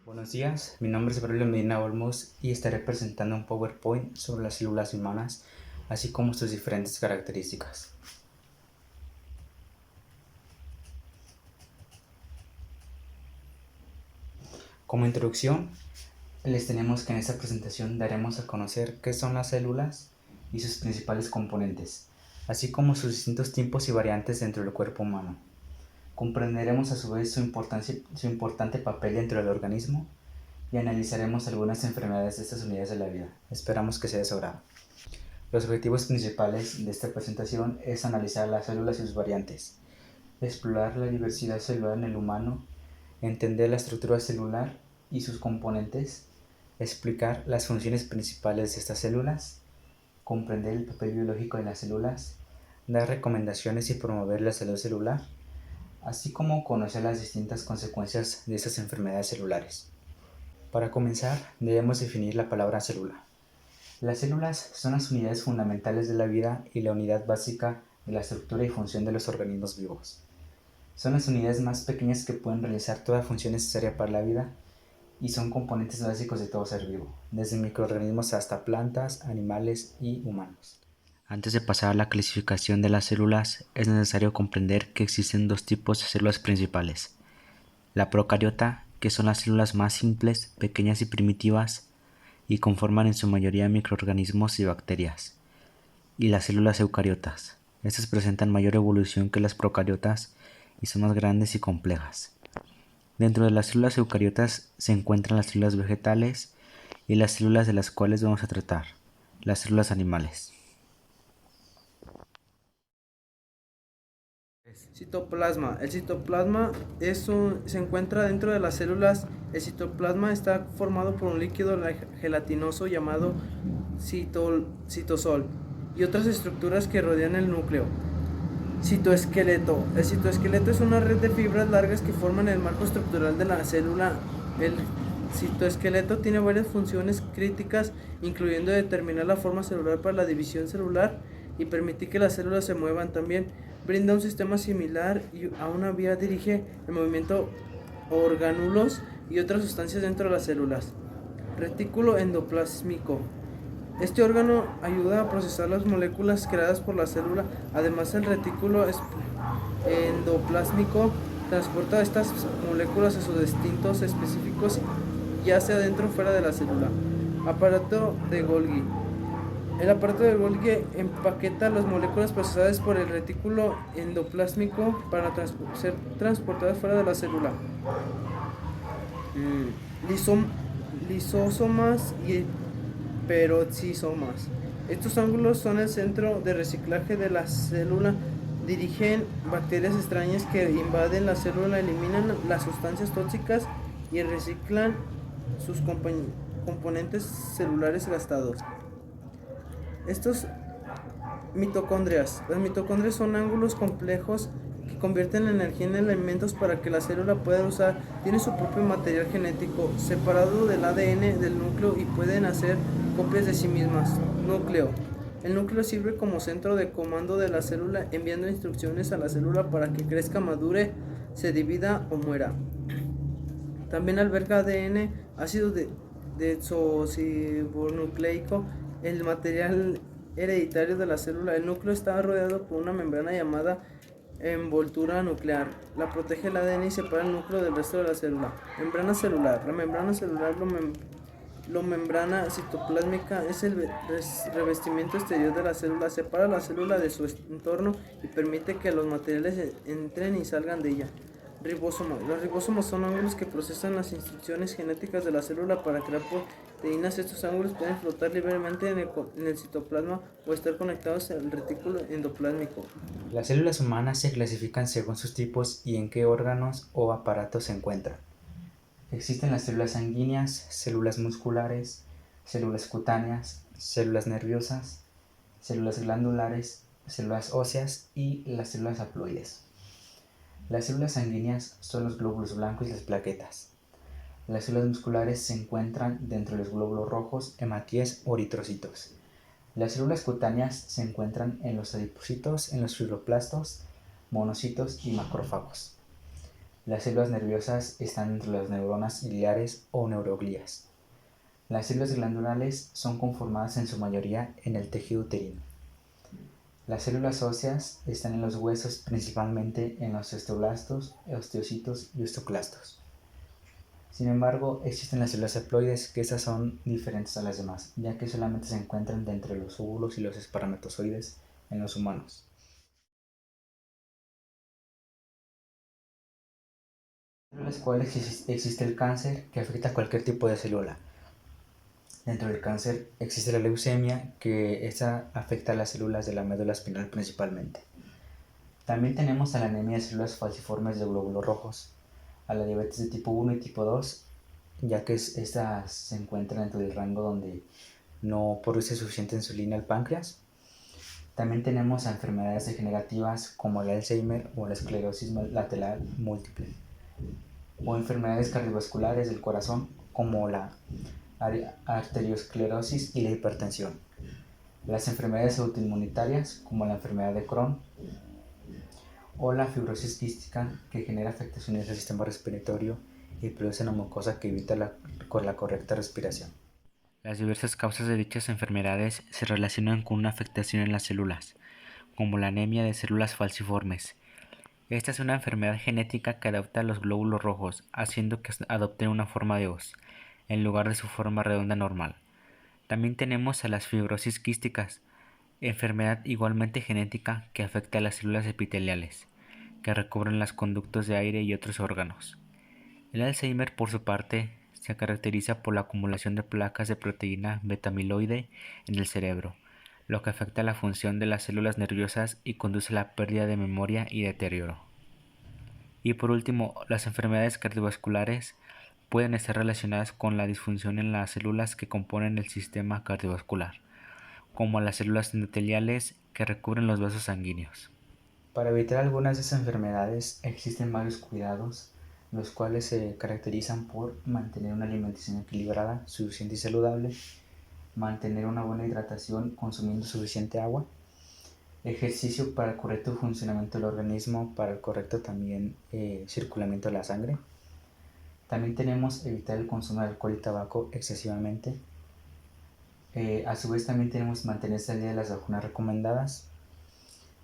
Buenos días, mi nombre es Braulio Medina Olmos y estaré presentando un PowerPoint sobre las células humanas, así como sus diferentes características. Como introducción, les tenemos que en esta presentación daremos a conocer qué son las células y sus principales componentes, así como sus distintos tipos y variantes dentro del cuerpo humano. Comprenderemos a su vez su importante papel dentro del organismo y analizaremos algunas enfermedades de estas unidades de la vida. Esperamos que sea de su agrado. Los objetivos principales de esta presentación es analizar las células y sus variantes, explorar la diversidad celular en el humano, entender la estructura celular y sus componentes, explicar las funciones principales de estas células, comprender el papel biológico de las células, dar recomendaciones y promover la salud celular, así como conocer las distintas consecuencias de estas enfermedades celulares. Para comenzar, debemos definir la palabra célula. Las células son las unidades fundamentales de la vida y la unidad básica de la estructura y función de los organismos vivos. Son las unidades más pequeñas que pueden realizar toda función necesaria para la vida y son componentes básicos de todo ser vivo, desde microorganismos hasta plantas, animales y humanos. Antes de pasar a la clasificación de las células, es necesario comprender que existen dos tipos de células principales. La procariota, que son las células más simples, pequeñas y primitivas, y conforman en su mayoría microorganismos y bacterias, y las células eucariotas. Estas presentan mayor evolución que las procariotas y son más grandes y complejas. Dentro de las células eucariotas se encuentran las células vegetales y las células de las cuales vamos a tratar, las células animales. Citoplasma. El citoplasma se encuentra dentro de las células. El citoplasma está formado por un líquido gelatinoso llamado citosol y otras estructuras que rodean el núcleo. Citoesqueleto. El citoesqueleto es una red de fibras largas que forman el marco estructural de la célula. El citoesqueleto tiene varias funciones críticas, incluyendo determinar la forma celular para la división celular y permitir que las células se muevan. También brinda un sistema similar y a una vía dirige el movimiento orgánulos y otras sustancias dentro de las células. Retículo endoplásmico. Este órgano ayuda a procesar las moléculas creadas por la célula. Además, el retículo endoplásmico transporta estas moléculas a sus destinos específicos, ya sea dentro o fuera de la célula. Aparato de Golgi. El aparato de Golgi empaqueta las moléculas procesadas por el retículo endoplásmico para ser transportadas fuera de la célula. Lisosomas y peroxisomas. Estos ángulos son el centro de reciclaje de la célula. Dirigen bacterias extrañas que invaden la célula, eliminan las sustancias tóxicas y reciclan sus componentes celulares gastados. Estos mitocondrias. Las mitocondrias son ángulos complejos que convierten la energía en elementos para que la célula pueda usar. Tienen su propio material genético separado del ADN del núcleo y pueden hacer copias de sí mismas. Núcleo. El núcleo sirve como centro de comando de la célula, enviando instrucciones a la célula para que crezca, madure, se divida o muera. También alberga ADN, ácido desoxirribonucleico, el material hereditario de la célula. El núcleo está rodeado por una membrana llamada envoltura nuclear. La protege el ADN y separa el núcleo del resto de la célula. Membrana celular. La membrana celular, la membrana citoplásmica, es el revestimiento exterior de la célula. Separa la célula de su entorno y permite que los materiales entren y salgan de ella. Ribosomas. Los ribosomas son ángulos que procesan las instrucciones genéticas de la célula para crear proteínas. Estos ángulos pueden flotar libremente en el citoplasma o estar conectados al retículo endoplásmico. Las células humanas se clasifican según sus tipos y en qué órganos o aparatos se encuentran. Existen las células sanguíneas, células musculares, células cutáneas, células nerviosas, células glandulares, células óseas y las células haploides. Las células sanguíneas son los glóbulos blancos y las plaquetas. Las células musculares se encuentran dentro de los glóbulos rojos, hematíes o eritrocitos. Las células cutáneas se encuentran en los adipocitos, en los fibroblastos, monocitos y macrófagos. Las células nerviosas están entre las neuronas iliares o neuroglías. Las células glandulares son conformadas en su mayoría en el tejido uterino. Las células óseas están en los huesos, principalmente en los osteoblastos, osteocitos y osteoclastos. Sin embargo, existen las células haploides, que estas son diferentes a las demás, ya que solamente se encuentran dentro de los óvulos y los espermatozoides en los humanos. Dentro de las cuales existe el cáncer, que afecta a cualquier tipo de célula. Dentro del cáncer existe la leucemia, que esta afecta a las células de la médula espinal principalmente. También tenemos a la anemia de células falciformes de glóbulos rojos, a la diabetes de tipo 1 y tipo 2, ya que estas se encuentran dentro del rango donde no produce suficiente insulina el páncreas. También tenemos a enfermedades degenerativas como el Alzheimer o la esclerosis lateral múltiple, o enfermedades cardiovasculares del corazón como la arteriosclerosis y la hipertensión. Las enfermedades autoinmunitarias como la enfermedad de Crohn o la fibrosis quística, que genera afectaciones del sistema respiratorio y produce una mucosa que evita la correcta respiración. Las diversas causas de dichas enfermedades se relacionan con una afectación en las células, como la anemia de células falciformes. Esta es una enfermedad genética que adapta a los glóbulos rojos, haciendo que adopten una forma de hoz, en lugar de su forma redonda normal. También tenemos a las fibrosis quísticas, enfermedad igualmente genética que afecta a las células epiteliales, que recubren los conductos de aire y otros órganos. El Alzheimer, por su parte, se caracteriza por la acumulación de placas de proteína beta-amiloide en el cerebro, lo que afecta la función de las células nerviosas y conduce a la pérdida de memoria y deterioro. Y por último, las enfermedades cardiovasculares pueden estar relacionadas con la disfunción en las células que componen el sistema cardiovascular, como las células endoteliales que recubren los vasos sanguíneos. Para evitar algunas de esas enfermedades existen varios cuidados, los cuales se caracterizan por mantener una alimentación equilibrada, suficiente y saludable, mantener una buena hidratación consumiendo suficiente agua, ejercicio para el correcto funcionamiento del organismo, para el correcto también circulamiento de la sangre. También tenemos evitar el consumo de alcohol y tabaco excesivamente. A su vez también tenemos mantenerse al día de las vacunas recomendadas,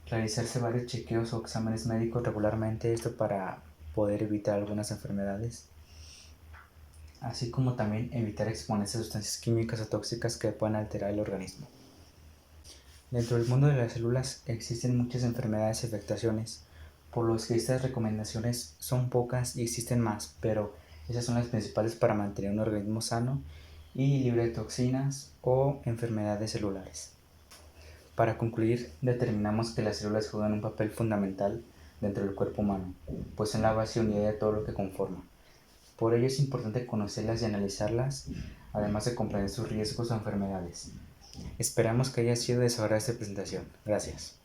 realizarse varios chequeos o exámenes médicos regularmente, esto para poder evitar algunas enfermedades, así como también evitar exponerse a sustancias químicas o tóxicas que puedan alterar el organismo. Dentro del mundo de las células existen muchas enfermedades y afectaciones, por lo que estas recomendaciones son pocas y existen más, pero esas son las principales para mantener un organismo sano y libre de toxinas o enfermedades celulares. Para concluir, determinamos que las células juegan un papel fundamental dentro del cuerpo humano, pues son la base y unidad de todo lo que conforma. Por ello es importante conocerlas y analizarlas, además de comprender sus riesgos o enfermedades. Esperamos que haya sido de su agrado esta presentación. Gracias.